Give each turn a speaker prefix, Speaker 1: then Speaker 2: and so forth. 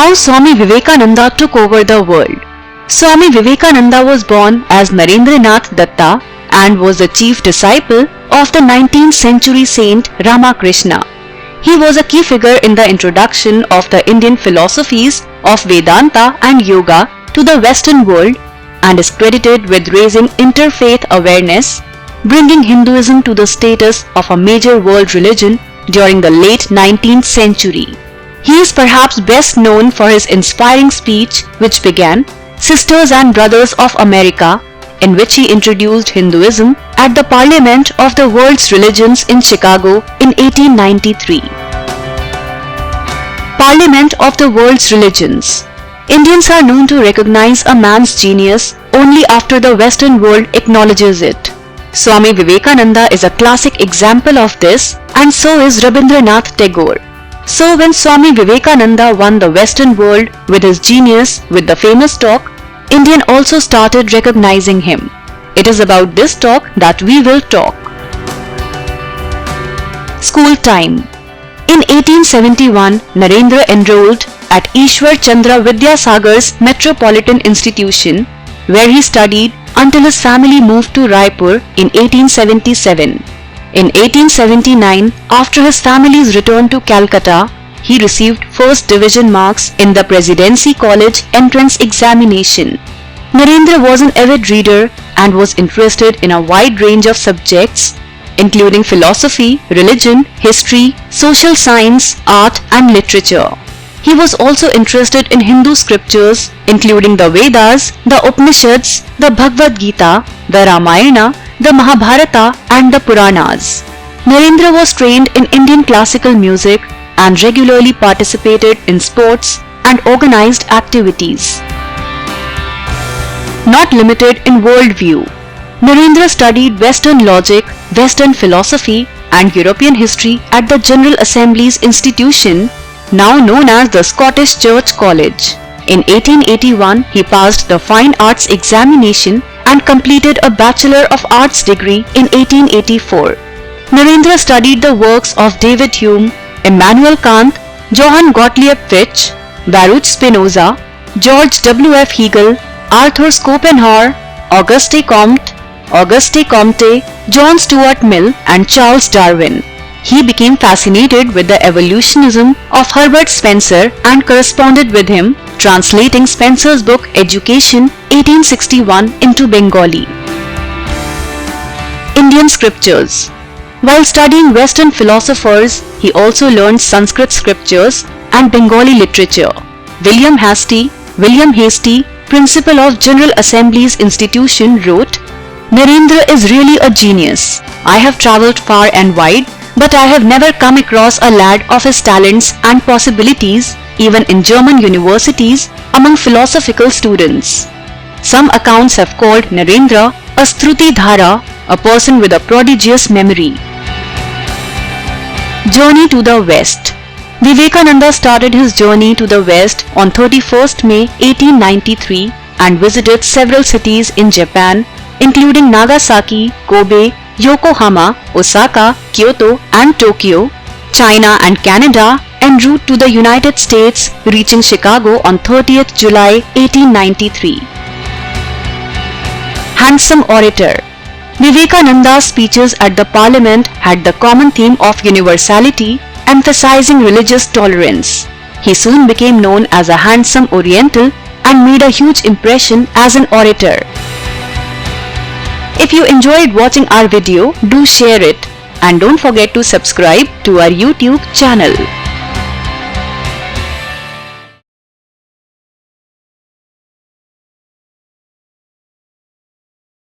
Speaker 1: How Swami Vivekananda took over the world. Swami Vivekananda was born as Narendranath Datta and was the chief disciple of the 19th century saint Ramakrishna. He was a key figure in the introduction of the Indian philosophies of Vedanta and Yoga to the Western world and is credited with raising interfaith awareness, bringing Hinduism to the status of a major world religion during the late 19th century. He is perhaps best known for his inspiring speech which began Sisters and Brothers of America, in which he introduced Hinduism at the Parliament of the World's Religions in Chicago in 1893. Parliament of the World's Religions. Indians are known to recognize a man's genius only after the Western world acknowledges it. Swami Vivekananda is a classic example of this, and so is Rabindranath Tagore. So when Swami Vivekananda won the Western world with his genius with the famous talk, Indian also started recognizing him. It is about this talk that we will talk. School time. In 1871, Narendra enrolled at Ishwar Chandra Vidyasagar's Metropolitan Institution, where he studied until his family moved to Raipur in 1877. In 1879, after his family's return to Calcutta, he received first division marks in the Presidency College entrance examination. Narendra was an avid reader and was interested in a wide range of subjects, including philosophy, religion, history, social science, art, and literature. He was also interested in Hindu scriptures, including the Vedas, the Upanishads, the Bhagavad Gita, the Ramayana, the Mahabharata, and the Puranas. Narendra was trained in Indian classical music and regularly participated in sports and organized activities. Not limited in worldview, Narendra studied Western logic, Western philosophy, and European history at the General Assembly's institution, now known as the Scottish Church College. In 1881, he passed the Fine Arts examination and completed a Bachelor of Arts degree in 1884. Narendra studied the works of David Hume, Immanuel Kant, Johann Gottlieb Fichte, Baruch Spinoza, George W. F. Hegel, Arthur Schopenhauer, Auguste Comte, John Stuart Mill, and Charles Darwin. He became fascinated with the evolutionism of Herbert Spencer and corresponded with him, translating Spencer's book Education 1861 into Bengali. Indian scriptures. While studying Western philosophers, he also learned Sanskrit scriptures and Bengali literature. William Hastie, principal of General Assembly's institution, wrote, "Narendra is really a genius. I have travelled far and wide, but I have never come across a lad of his talents and possibilities, even in German universities, among philosophical students." Some accounts have called Narendra a Struti Dhara, a person with a prodigious memory. Journey to the West. Vivekananda started his journey to the West on 31st May 1893 and visited several cities in Japan, including Nagasaki, Kobe, Yokohama, Osaka, Kyoto, and Tokyo, China and Canada, en route to the United States, reaching Chicago on 30th July 1893. Handsome orator. Vivekananda's speeches at the Parliament had the common theme of universality, emphasizing religious tolerance. He soon became known as a handsome Oriental and made a huge impression as an orator. If you enjoyed watching our video, do share it and don't forget to subscribe to our YouTube channel.